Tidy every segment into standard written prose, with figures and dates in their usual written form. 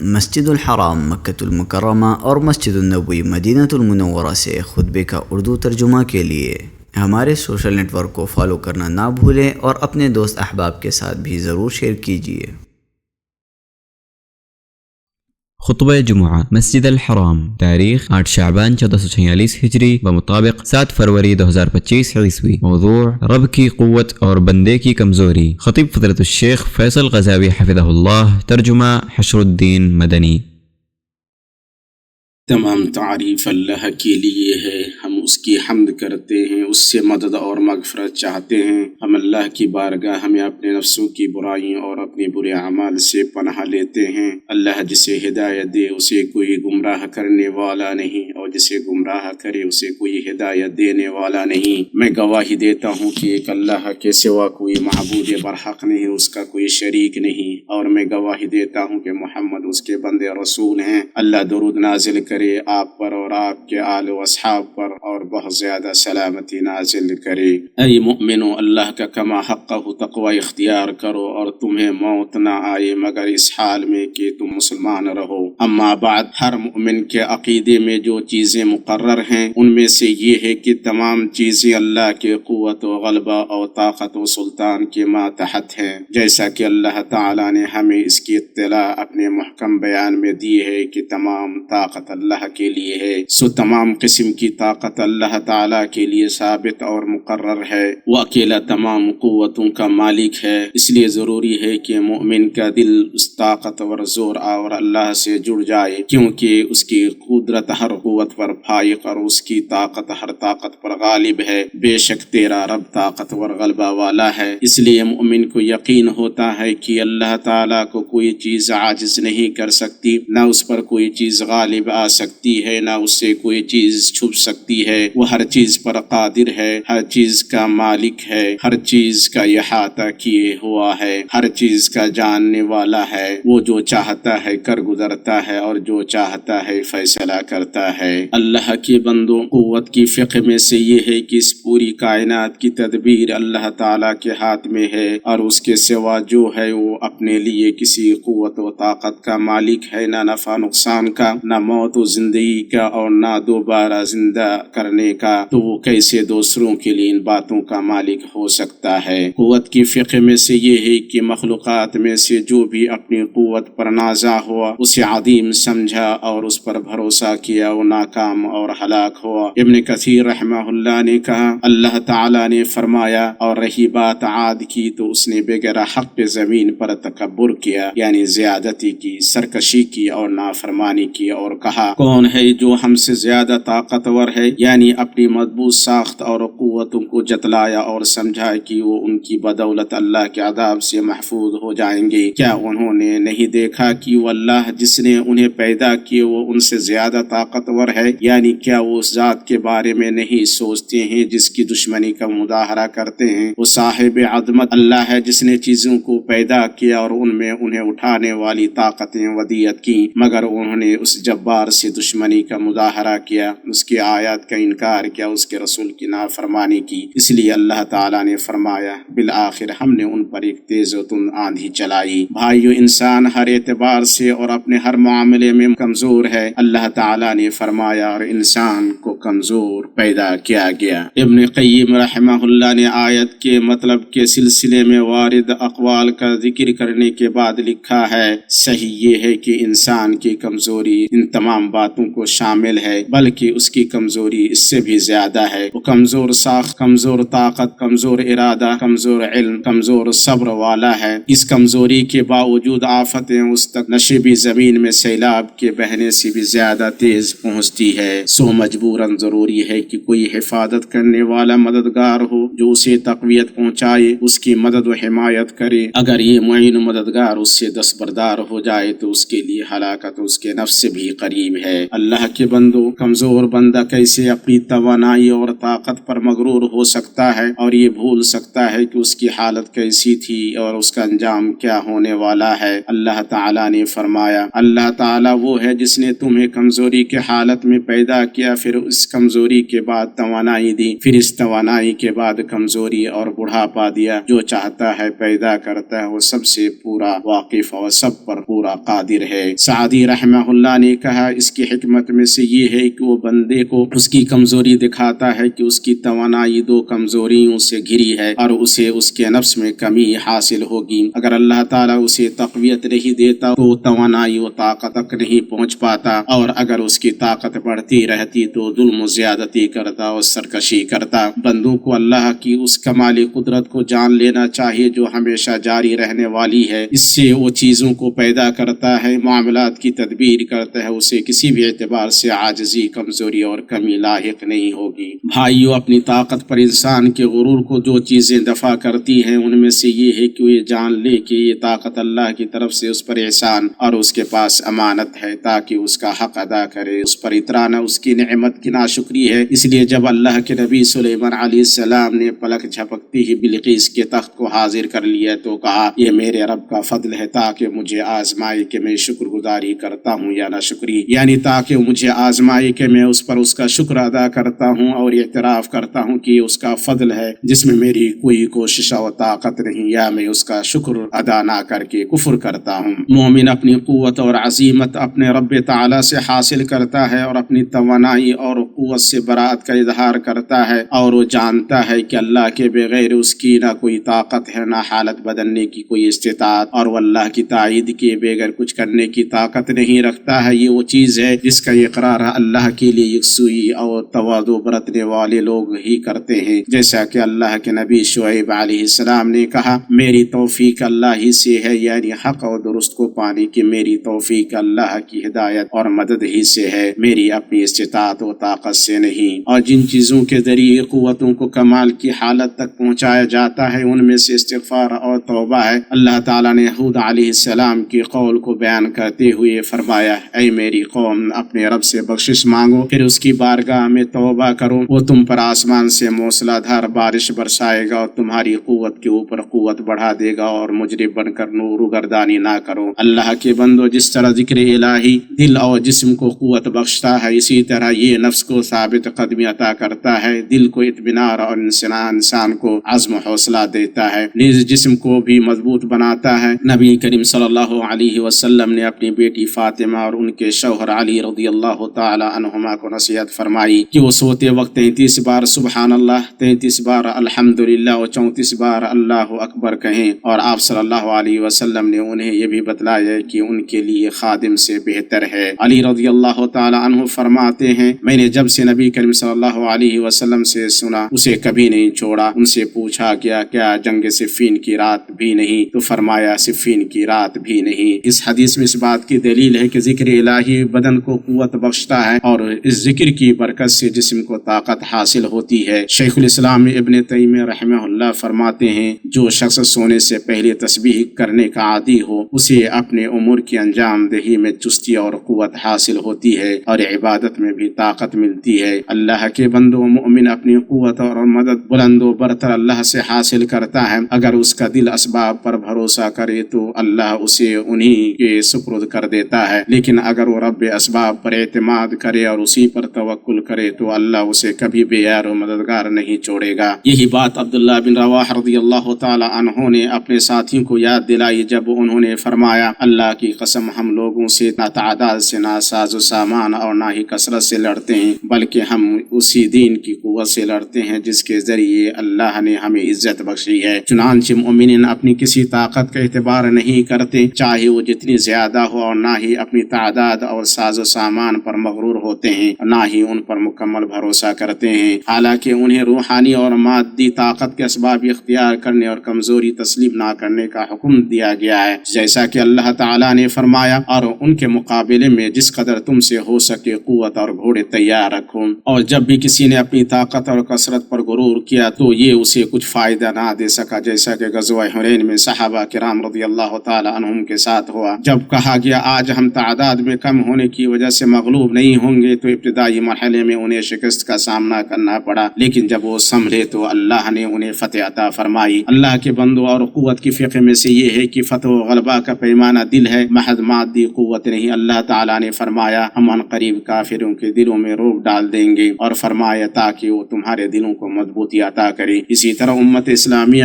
مسجد الحرام مکۃ المکرمہ اور مسجد النبوی مدینہ المنورہ سے خطبے کا اردو ترجمہ کے لیے ہمارے سوشل نیٹ ورک کو فالو کرنا نہ بھولیں اور اپنے دوست احباب کے ساتھ بھی ضرور شیئر کیجیے۔ خطبہ جمعہ مسجد الحرام، تاریخ 8 شعبان 1446 ہجری بمطابق 7 فروری 2025 عیسوی۔ موضوع رب کی قوت اور بندے کی کمزوری۔ خطیب فضیلت الشیخ فیصل غزاوی حفظہ اللہ، ترجمہ حشر الدین مدنی۔ تمام تعریف اللہ کے لیے ہے، ہم اس کی حمد کرتے ہیں، اس سے مدد اور مغفرت چاہتے ہیں۔ ہم اللہ کی بارگاہ میں اپنے نفسوں کی برائیوں اور اپنے برے اعمال سے پناہ لیتے ہیں۔ اللہ جسے ہدایت دے اسے کوئی گمراہ کرنے والا نہیں، اور جسے گمراہ کرے اسے کوئی ہدایت دینے والا نہیں۔ میں گواہی دیتا ہوں کہ ایک اللہ کے سوا کوئی معبود برحق نہیں، اس کا کوئی شریک نہیں، اور میں گواہی دیتا ہوں کہ محمد اس کے بندے رسول ہیں۔ اللہ درود نازل کرے آپ پر اور آپ کے آل و اصحاب پر، اور بہت زیادہ سلامتی نازل کرے۔ اے مؤمنو، اللہ کا کما حقہ تقوی اختیار کرو، اور تمہیں موت نہ آئے مگر اس حال میں کہ تم مسلمان رہو۔ اما بعد، ہر مومن کے عقیدے میں جو چیزیں مقرر ہیں ان میں سے یہ ہے کہ تمام چیزیں اللہ کے قوت و غلبہ اور طاقت و سلطان کے ماتحت ہیں، جیسا کہ اللہ تعالیٰ نے ہمیں اس کی اطلاع اپنے محکم بیان میں دی ہے کہ تمام طاقت اللہ کے لیے ہے۔ سو تمام قسم کی طاقت اللہ تعالیٰ کے لیے ثابت اور مقرر ہے۔ وہ اکیلا تمام قوتوں کا مالک ہے، اس لیے ضروری ہے کہ مومن کا دل اس طاقتور زور اور اللہ سے جڑ جائے، کیونکہ اس کی قدرت ہر قوت پر فائق اور اس کی طاقت ہر طاقت پر غالب ہے۔ بے شک تیرا رب طاقتور غلبہ والا ہے۔ اس لیے مومن کو یقین ہوتا ہے کہ اللہ تعالیٰ کو کوئی چیز عاجز نہیں کر سکتی، نہ اس پر کوئی چیز غالب آ سکتی ہے، نہ اس سے کوئی چیز چھپ سکتی ہے۔ وہ ہر چیز پر قادر ہے، ہر چیز کا مالک ہے، ہر چیز کا احاطہ کیے ہوا ہے، ہر چیز کا جاننے والا ہے۔ وہ جو چاہتا ہے کر گزرتا ہے، اور جو چاہتا ہے فیصلہ کرتا ہے۔ اللہ کے بندوں، قوت کی فقہ میں سے یہ ہے کہ اس پوری کائنات کی تدبیر اللہ تعالیٰ کے ہاتھ میں ہے، اور اس کے سوا جو ہے وہ اپنے لیے کسی قوت و طاقت کا مالک ہے، نہ نفع نقصان کا، نہ موت و زندگی کا، اور نہ دوبارہ زندہ کرنے کا۔ تو وہ کیسے دوسروں کے لیے ان باتوں کا مالک ہو سکتا ہے؟ قوت کی فقہ میں سے یہ ہے کہ مخلوقات میں سے جو بھی اپنی قوت پر نازع ہوا، اسے عظیم سمجھا اور اس پر بھروسہ کیا، وہ ناکام اور ہلاک ہوا۔ ابن کثیر رحمہ اللہ نے کہا، اللہ تعالیٰ نے فرمایا، اور رہی بات عاد کی تو اس نے بغیر حق زمین پر تکبر کیا، یعنی زیادتی کی، سرکشی کی اور نافرمانی کی، اور کہا کون ہے جو ہم سے زیادہ طاقتور ہے، یعنی اپنی مضبوط ساخت اور قوتوں کو جتلایا اور سمجھا کہ وہ ان کی بدولت اللہ کے عذاب سے محفوظ ہو جائیں گے۔ کیا انہوں نے نہیں دیکھا کہ وہ اللہ جس نے انہیں پیدا کیے وہ ان سے زیادہ طاقتور ہے؟ یعنی کیا وہ اس ذات کے بارے میں نہیں سوچتے ہیں جس کی دشمنی کا مظاہرہ کرتے ہیں؟ وہ صاحب عظمت اللہ ہے جس نے چیزوں کو پیدا کیا اور ان میں انہیں اٹھانے والی طاقتیں ودیت کی، مگر انہوں نے اس جبار سے دشمنی کا مظاہرہ کیا، اس کی آیات کا انکار کیا، اس کے رسول کی نافرمانی کی۔ اس لیے اللہ تعالیٰ نے فرمایا، بالآخر ہم نے ان پر ایک تیز و تند آندھی چلائی۔ بھائیو، انسان ہر اعتبار سے اور اپنے ہر معاملے میں کمزور ہے۔ اللہ تعالیٰ نے فرمایا، اور انسان کو کمزور پیدا کیا گیا۔ ابن قیم رحمہ اللہ نے آیت کے مطلب کے سلسلے میں وارد اقوال کا ذکر کرنے کے بعد لکھا ہے، صحیح یہ ہے کہ انسان کی کمزوری ان تمام باتوں کو شامل ہے، بلکہ اس کی کمزوری اس سے بھی زیادہ ہے۔ وہ کمزور ساخت، کمزور طاقت، کمزور ارادہ، کمزور علم، کمزور صبر والا ہے۔ اس کمزوری کے باوجود آفتیں اس تک نشیبی زمین میں سیلاب کے بہنے سے بھی زیادہ تیز پہنچتی ہے۔ سو مجبوراً ضروری ہے کہ کوئی حفاظت کرنے والا مددگار ہو جو اسے تقویت پہنچائے، اس کی مدد و حمایت کرے۔ اگر یہ معین و مددگار اس سے دستبردار ہو جائے تو اس کے لیے ہلاکت اس کے نفس سے بھی قریب ہے۔ اللہ کے بندو، کمزور بندہ کیسے اپنی توانائی اور طاقت پر مغرور ہو سکتا ہے اور یہ بھول سکتا ہے کہ اس کی حالت کیسی تھی اور اس کا انجام کیا ہونے والا ہے؟ اللہ تعالیٰ نے فرمایا، اللہ تعالیٰ وہ ہے جس نے تمہیں کمزوری کے حالت میں پیدا کیا، پھر اس کمزوری کے بعد توانائی دی، پھر اس توانائی کے بعد کمزوری اور بڑھاپا دیا۔ جو چاہتا ہے پیدا کرتا ہے، وہ سب سے پورا واقف اور سب پر پورا قادر ہے۔ سعدی رحمہ اللہ نے کہا اس کی حکمت میں سے یہ ہے کہ وہ بندے کو اس کی کمزوری دکھاتا ہے کہ اس کی توانائی دو کمزوریوں سے گھری ہے اور اسے اس کے نفس میں کمی حاصل ہوگی۔ اگر اللہ تعالیٰ اسے تقویت نہیں دیتا تو توانائی و طاقت تک نہیں پہنچ پاتا، اور اگر اس کی طاقت بڑھتی رہتی تو ظلم و زیادتی کرتا اور سرکشی کرتا۔ بندوں کو اللہ کی اس کمالی قدرت کو جان لینا چاہیے جو ہمیشہ جاری رہنے والی ہے۔ اس سے وہ چیزوں کو پیدا کرتا ہے، معاملات کی تدبیر کرتا ہے، اسے کسی بھی اعتبار سے عاجزی، کمزوری اور کمی لاحق نہیں ہوگی۔ بھائیو، اپنی طاقت پر انسان کے غرور کو جو چیزیں دفع کرتی ہیں ان میں سے یہ ہے کہ وہ یہ جان لے کہ یہ طاقت اللہ کی طرف سے اس پر احسان اور اس کے پاس امانت ہے تاکہ اس کا حق ادا کرے۔ اس پر اترانا اس کی نعمت کی ناشکری ہے۔ اس لیے جب اللہ کے نبی سلیمان علیہ السلام نے پلک جھپکتی ہی بلقیس کے تخت کو حاضر کر لیا تو کہا یہ میرے رب کا فضل ہے تاکہ مجھے آزمائے کہ میں شکر گزاری کرتا ہوں یا نہ شکری، یعنی تاکہ مجھے آزمائے کہ میں اس پر اس کا شکر ادا کرتا ہوں اور اعتراف کرتا ہوں کہ یہ اس کا فضل ہے جس میں میری کوئی کوشش و طاقت نہیں، یا میں اس کا شکر ادا نہ کر کے کفر کرتا ہوں۔ مومن اپنی قوت اور عظیمت اپنے رب تعالی سے حاصل کرتا ہے اور اپنی توانائی اور قوت سے برات کا اظہار کرتا ہے، اور وہ جانتا ہے کہ اللہ کے بغیر اس کی نہ کوئی طاقت ہے، نہ حالت بدلنے کی کوئی استطاعت، اور وہ اللہ کی تائید کے بغیر کچھ کرنے کی طاقت نہیں رکھتا ہے۔ یہ وہ چیز ہے جس کا اقرار اللہ کے لیے یکسوئی اور تواضع برتنے والے لوگ ہی کرتے ہیں، جیسا کہ اللہ کے نبی شعیب علیہ السلام نے کہا میری توفیق اللہ ہی سے ہے، یعنی حق اور درست کو پانے کی میری توفیق اللہ کی ہدایت اور مدد ہی سے ہے، میری اپنی استطاعت و طاقت سے نہیں۔ اور جن چیزوں کے ذریعے قوتوں کو کمال کی حالت تک پہنچایا جاتا ہے ان میں سے استغفار اور توبہ ہے۔ اللہ تعالیٰ نے ہود علیہ السلام کے قول کو بیان کرتے ہوئے فرمایا اے میری قوم اپنے رب سے بخشش مانگو، پھر اس کی بارگاہ میں توبہ کرو، وہ تم پر آسمان سے موسلا دھار بارش برسائے گا اور تمہاری قوت کے اوپر قوت بڑھا دے گا، اور مجرم بن کر نور گردانی نہ کرو۔ اللہ کے بندو، جس طرح ذکر الہی دل اور جسم کو قوت بخشتا ہے اسی طرح یہ نفس کو ثابت قدمی عطا کرتا ہے، دل کو اطمینان اور انسان کو عزم و حوصلہ دیتا ہے، نیز جسم کو بھی مضبوط بناتا ہے۔ نبی کریم صلی اللہ علیہ وسلم نے اپنی بیٹی فاطمہ اور ان کے شوہر علی رضی اللہ تعالی عنہما کو نصیحت فرمائی کہ وہ سوتے وقت 33 بار سبحان اللہ، 33 بار الحمدللہ اور 34 بار اللہ اکبر کہیں، اور آپ صلی اللہ علیہ وسلم نے انہیں یہ بھی بتلایا کہ ان کے لیے خادم سے بہتر ہے۔ علی رضی اللہ تعالی عنہ فرماتے ہیں میں نے جب سے نبی کریم صلی اللہ علیہ وسلم سے سنا اسے کبھی نہیں چھوڑا۔ ان سے پوچھا گیا کیا جنگ صفین کی رات بھی نہیں؟ تو فرمایا صفین کی رات بھی نہیں۔ اس حدیث میں اس بات کی دلیل ہے کہ ذکر الہی بدن کو قوت بخشتا ہے اور اس ذکر کی برکت سے جسم کو طاقت حاصل ہوتی ہے۔ شیخ الاسلام ابن تیمیہ رحمہ اللہ فرماتے ہیں جو شخص سونے سے پہلے تسبیح کرنے کا عادی ہو اسے اپنے امور کی انجام دہی میں چستی اور قوت حاصل ہوتی ہے اور عبادت میں بھی طاقت ملتی ہے۔ اللہ کے بندو، مومن اپنی قوت اور مدد بلند و برتر اللہ سے حاصل کرتا ہے۔ اگر اس کا دل اسباب پر بھروسہ کرے تو اللہ اسے انہی کے سپرد کر دیتا ہے، لیکن اگر وہ رب اسباب پر اعتماد کرے اور اسی پر توکل کرے تو اللہ اسے کبھی بے یار و مددگار نہیں چھوڑے گا۔ یہی بات عبداللہ بن رواحہ رضی اللہ تعالی عنہ نے اپنے ساتھیوں کو یاد دلائی جب انہوں نے فرمایا اللہ کی قسم ہم لوگوں سے نہ تعداد سے، نہ ساز و سامان اور نہ ہی کثرت سے لڑتے ہیں، بلکہ ہم اسی دین کی قوت سے لڑتے ہیں جس کے ذریعے اللہ نے ہمیں عزت بخشی ہے۔ چنانچہ مومنین اپنی کسی طاقت کا اعتبار نہیں کرتے چاہے وہ جتنی زیادہ ہو، اور نہ ہی اپنی تعداد اور ساز و سامان پر مغرور ہوتے ہیں، نہ ہی ان پر مکمل بھروسہ کرتے ہیں، حالانکہ انہیں روحانی اور مادی طاقت کے اسباب اختیار کرنے اور کمزوری تسلیم نہ کرنے کا حکم دیا گیا ہے، جیسا کہ اللہ تعالیٰ نے فرمایا اور ان کے مقابلے میں جس قدر تم سے ہو سکے قوت اور گھوڑے تیار رکھو۔ اور جب بھی کسی نے اپنی طاقت اور کثرت پر غرور کیا تو یہ اسے کچھ فائدہ نہ دے سکا، جیسا کہ غزوہ حنین میں صحابہ کرام رضی اللہ تعالی عنہم کے ساتھ ہوا۔ جب کہا گیا آج ہم تعداد میں کم ہونے کی وجہ سے مغلوب نہیں ہوں گے تو ابتدائی مرحلے میں انہیں شکست کا سامنا کرنا پڑا، لیکن جب وہ سنبھلے تو اللہ نے انہیں فتح عطا فرمائی۔ اللہ کے بندوں، اور قوت کی فقہ میں سے یہ ہے کہ فتح و غلبہ کا پیمانہ دل ہے، محض مادی قوت نہیں۔ اللہ تعالیٰ نے فرمایا ہم ان قریب کافروں کے دلوں میں روب ڈال دیں گے، اور فرمایا تاکہ وہ تمہارے دلوں کو مضبوطی عطا کرے۔ اسی طرح امت اسلامیہ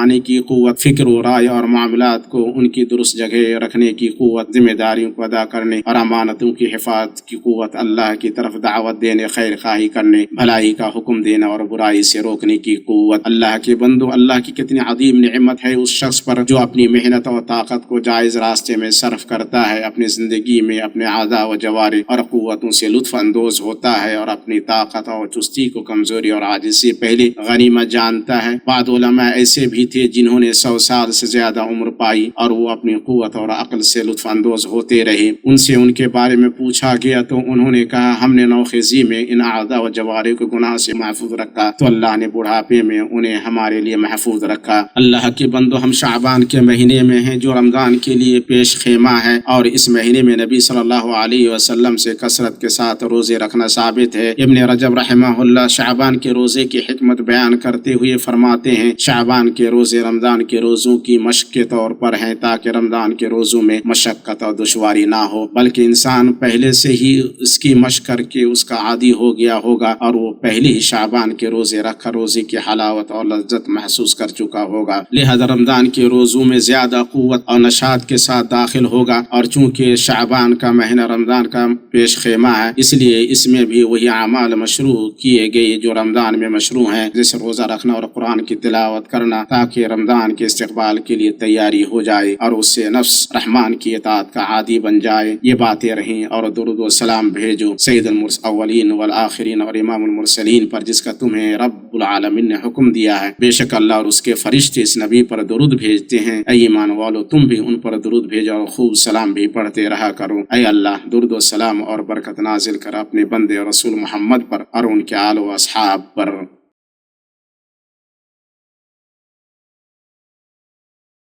پانے کی قوت، فکر و رائے اور معاملات کو ان کی درست جگہ رکھنے کی قوت، ذمہ داریوں کو ادا کرنے اور امانتوں کی حفاظت کی قوت، اللہ کی طرف دعوت دینے، خیر خواہی کرنے، بھلائی کا حکم دینا اور برائی سے روکنے کی قوت۔ اللہ کے بندو، اللہ کی کتنی عظیم نعمت ہے اس شخص پر جو اپنی محنت اور طاقت کو جائز راستے میں صرف کرتا ہے، اپنی زندگی میں اپنے اعضاء و جوارح اور قوتوں سے لطف اندوز ہوتا ہے اور اپنی طاقت اور چستی کو کمزوری اور عاجزی سے پہلے غنیمت جانتا ہے۔ بعض علماء ایسے بھی تھے جنہوں نے 100 سال سے زیادہ عمر پائی اور وہ اپنی قوت اور عقل سے لطف اندوز ہوتے رہے۔ ان سے ان کے بارے میں پوچھا گیا تو انہوں نے کہا، ہم نے نوخیزی میں ان اعضاء و جوارح کو گناہ سے محفوظ رکھا تو اللہ نے بڑھاپے میں انہیں ہمارے لیے محفوظ رکھا۔ اللہ کے بندو، ہم شعبان کے مہینے میں ہیں جو رمضان کے لیے پیش خیمہ ہے، اور اس مہینے میں نبی صلی اللہ علیہ وسلم سے کثرت کے ساتھ روزے رکھنا ثابت ہے۔ ابن رجب رحمہ اللہ شعبان کے روزے کی حکمت بیان کرتے ہوئے فرماتے ہیں، شعبان کے روزے رمضان کے روزوں کی مشق کے طور پر ہیں تاکہ رمضان کے روزوں میں مشقت اور دشواری نہ ہو، بلکہ انسان پہلے سے ہی اس کی مشق کر کے اس کا عادی ہو گیا ہوگا اور وہ پہلے ہی شعبان کے روزے رکھ کر روزے کی حلاوت اور لذت محسوس کر چکا ہوگا، لہذا رمضان کے روزوں میں زیادہ قوت اور نشاط کے ساتھ داخل ہوگا۔ اور چونکہ شعبان کا مہینہ رمضان کا پیش خیمہ ہے، اس لیے اس میں بھی وہی اعمال مشروع کیے گئے جو رمضان میں مشروع ہیں، جیسے روزہ رکھنا اور قرآن کی تلاوت کرنا، تاکہ رمضان کے استقبال کے لیے تیاری ہو جائے اور اس سے نفس رحمان کی اطاعت کا عادی بن جائے۔ یہ باتیں رہیں، اور درود و سلام بھیجو سید الاولین والآخرین اور امام المرسلین پر، جس کا تمہیں رب العالمین نے حکم دیا ہے۔ بے شک اللہ اور اس کے فرشتے اس نبی پر درود بھیجتے ہیں۔ اے ایمان والو، تم بھی ان پر درود بھیجو اور خوب سلام بھی پڑھتے رہا کرو۔ اے اللہ، درود و سلام اور برکت نازل کر اپنے بندے رسول محمد پر اور ان کے آل و اصحاب پر۔